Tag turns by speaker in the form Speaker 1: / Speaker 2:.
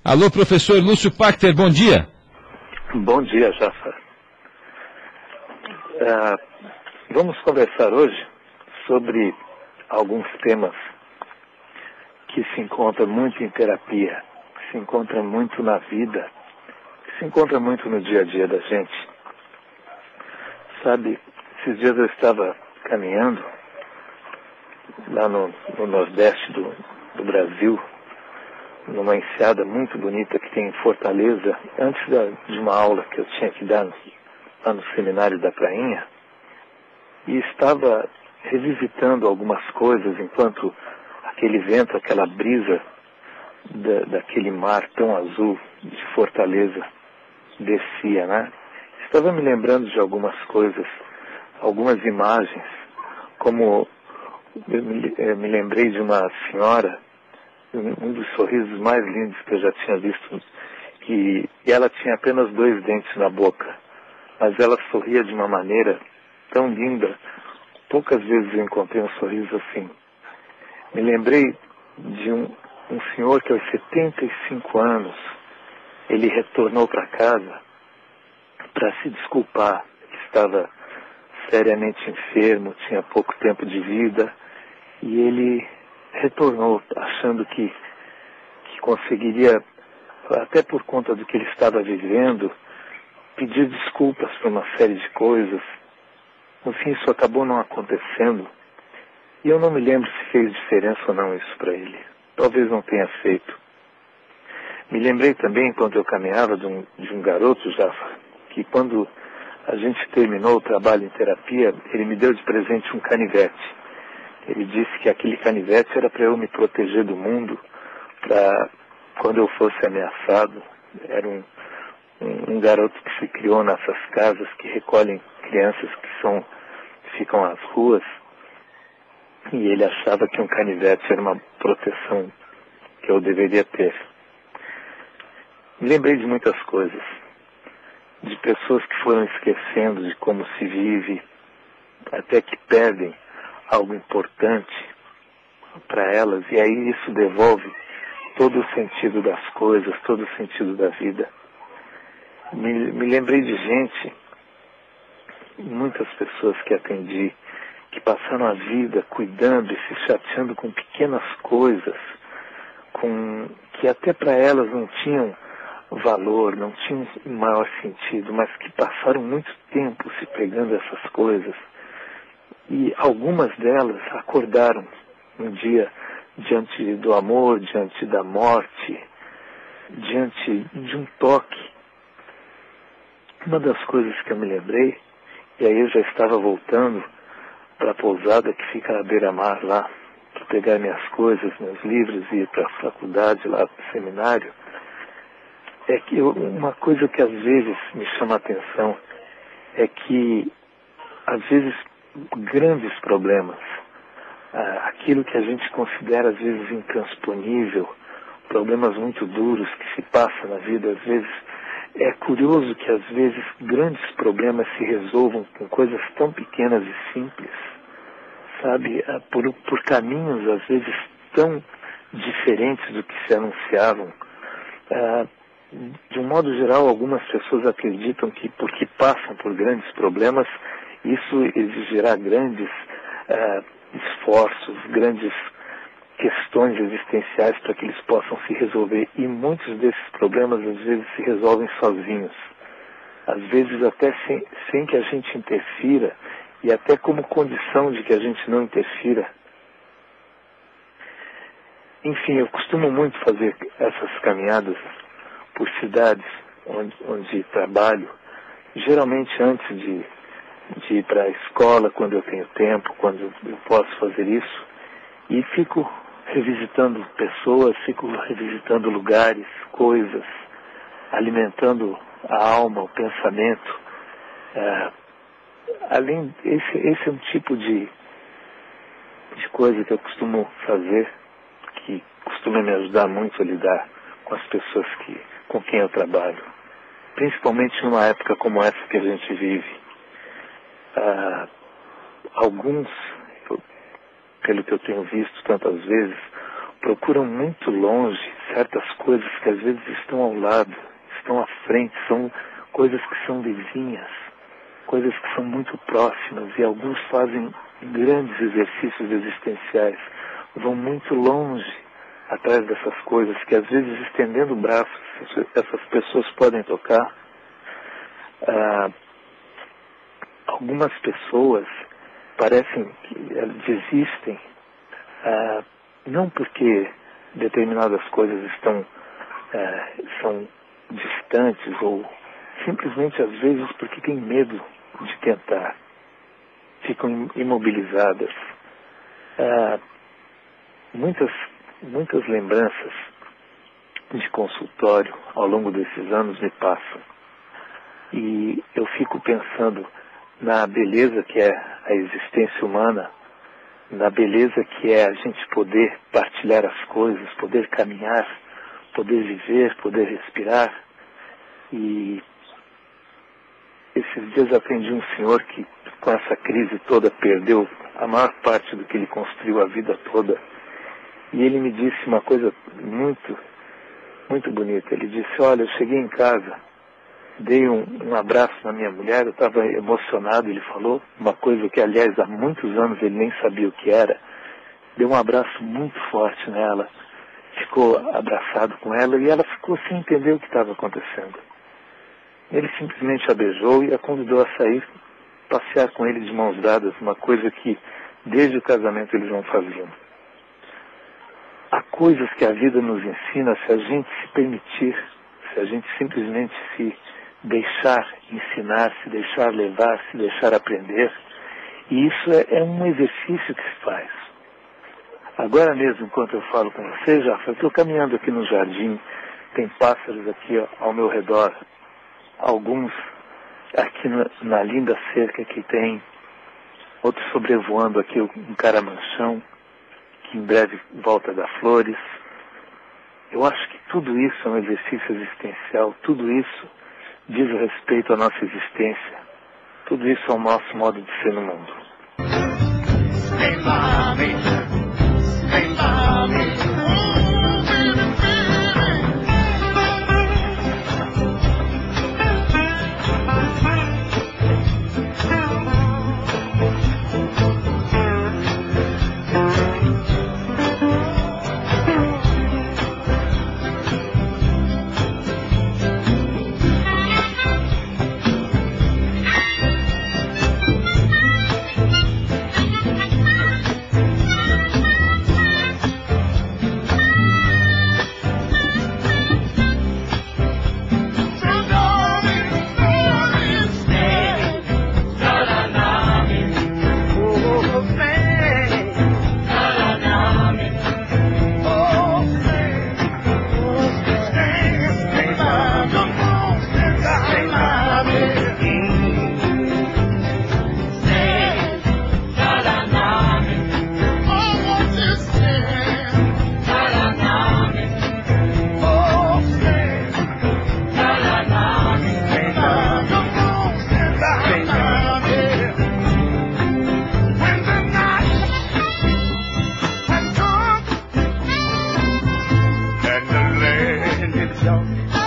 Speaker 1: Alô, professor Lúcio Pachter, bom dia.
Speaker 2: Bom dia, Jafar. Vamos conversar hoje sobre alguns temas que se encontram muito em terapia, que se encontram muito na vida, que se encontram muito no dia a dia da gente. Sabe, esses dias eu estava caminhando lá no nordeste do Brasil, numa enseada muito bonita que tem em Fortaleza, antes de uma aula que eu tinha que dar lá no seminário da Prainha, e estava revisitando algumas coisas enquanto aquele vento, aquela brisa daquele mar tão azul de Fortaleza descia, né? Estava me lembrando de algumas coisas, algumas imagens, como eu me lembrei de uma senhora, um dos sorrisos mais lindos que eu já tinha visto, e ela tinha apenas 2 dentes na boca, mas ela sorria de uma maneira tão linda. Poucas vezes eu encontrei um sorriso assim. Me lembrei de um senhor que aos 75 anos, ele retornou para casa para se desculpar. Ele estava seriamente enfermo, tinha pouco tempo de vida, e ele retornou achando que conseguiria, até por conta do que ele estava vivendo, pedir desculpas por uma série de coisas. No fim, isso acabou não acontecendo. E eu não me lembro se fez diferença ou não isso para ele. Talvez não tenha feito. Me lembrei também, enquanto eu caminhava, de um garoto, Jafar, que quando a gente terminou o trabalho em terapia, ele me deu de presente um canivete. Ele disse que aquele canivete era para eu me proteger do mundo, para quando eu fosse ameaçado. Era um garoto que se criou nessas casas que recolhem crianças que ficam às ruas, e ele achava que um canivete era uma proteção que eu deveria ter. Me lembrei de muitas coisas, de pessoas que foram esquecendo de como se vive, até que perdem algo importante para elas, e aí isso devolve todo o sentido das coisas, todo o sentido da vida. Me lembrei de gente, muitas pessoas que atendi, que passaram a vida cuidando e se chateando com pequenas coisas, que até para elas não tinham valor, não tinham maior sentido, mas que passaram muito tempo se pegando essas coisas. E algumas delas acordaram um dia diante do amor, diante da morte, diante de um toque. Uma das coisas que eu me lembrei, e aí eu já estava voltando para a pousada que fica na beira-mar lá, para pegar minhas coisas, meus livros e ir para a faculdade, lá para o seminário, é que uma coisa que às vezes me chama a atenção é que, às vezes, grandes problemas, aquilo que a gente considera às vezes intransponível, problemas muito duros que se passam na vida, às vezes é curioso que às vezes grandes problemas se resolvam com coisas tão pequenas e simples, sabe, por caminhos às vezes tão diferentes do que se anunciavam. De um modo geral, algumas pessoas acreditam que porque passam por grandes problemas, isso exigirá grandes esforços, grandes questões existenciais para que eles possam se resolver. E muitos desses problemas, às vezes, se resolvem sozinhos. Às vezes, até sem que a gente interfira, e até como condição de que a gente não interfira. Enfim, eu costumo muito fazer essas caminhadas por cidades onde trabalho, geralmente antes de ir para a escola, quando eu tenho tempo, quando eu posso fazer isso, e fico revisitando pessoas, fico revisitando lugares, coisas, alimentando a alma, o pensamento. Esse é um tipo de coisa que eu costumo fazer, que costuma me ajudar muito a lidar com as pessoas com quem eu trabalho, principalmente numa época como essa que a gente vive. Alguns, pelo que eu tenho visto tantas vezes, procuram muito longe certas coisas que às vezes estão ao lado, estão à frente, são coisas que são vizinhas, coisas que são muito próximas, e alguns fazem grandes exercícios existenciais, vão muito longe atrás dessas coisas, que às vezes estendendo o braço, essas pessoas podem tocar. Algumas pessoas parecem que desistem, não porque determinadas coisas são distantes, ou simplesmente às vezes porque têm medo de tentar, ficam imobilizadas. Muitas lembranças de consultório ao longo desses anos me passam, e eu fico pensando na beleza que é a existência humana, na beleza que é a gente poder partilhar as coisas, poder caminhar, poder viver, poder respirar. E esses dias aprendi um senhor que, com essa crise toda, perdeu a maior parte do que ele construiu a vida toda. E ele me disse uma coisa muito, muito bonita. Ele disse: olha, eu cheguei em casa, dei um abraço na minha mulher, eu estava emocionado. Ele falou uma coisa que, aliás, há muitos anos ele nem sabia o que era. Deu um abraço muito forte nela, ficou abraçado com ela, e ela ficou sem entender o que estava acontecendo. Ele simplesmente a beijou e a convidou a sair, passear com ele de mãos dadas, uma coisa que desde o casamento eles não faziam. Há coisas que a vida nos ensina se a gente se permitir, se a gente simplesmente se deixar ensinar, se deixar levar, se deixar aprender. E isso é um exercício que se faz. Agora mesmo, enquanto eu falo com você, já estou caminhando aqui no jardim, tem pássaros aqui ao meu redor, alguns aqui na linda cerca que tem, outros sobrevoando aqui um caramanchão, que em breve volta a dar flores. Eu acho que tudo isso é um exercício existencial, tudo isso diz respeito à nossa existência, tudo isso é o nosso modo de ser no mundo.
Speaker 3: Hey, mommy. Hey, mommy. And the land itself